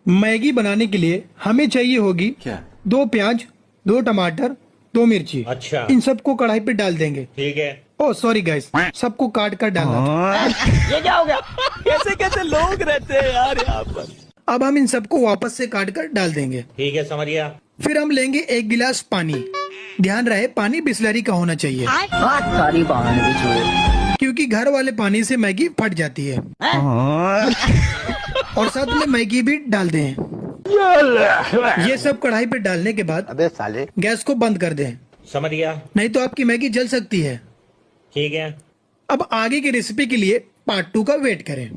Maggi बनाने के लिए हमें चाहिए होगी क्या? 2 प्याज, 2 टमाटर, 2 मिर्ची। अच्छा। इन सबको कढ़ाई पे डाल देंगे। ठीक है। ओह सॉरी गाइस, सबको काट कर डालना था। ये क्या हो गया? कैसे कैसे लोग रहते हैं यार यहाँ पर। अब हम इन सबको वापस से काट कर डाल देंगे। ठीक है, समझ गया। फिर हम लेंगे 1 गिलास पानी। ध्यान रहे पानी बिस्लरी का होना चाहिए, सारी बहाने भी छोड़। क्योंकि घर वाले पानी से मैगी फट जाती है। और साथ में मैगी भी डाल दें। ये सब कढ़ाई पे डालने के बाद अबे साले गैस को बंद कर दें, समझ गया। नहीं तो आपकी मैगी जल सकती है। ठीक है। अब आगे की रेसिपी के लिए पार्ट 2 का वेट करें।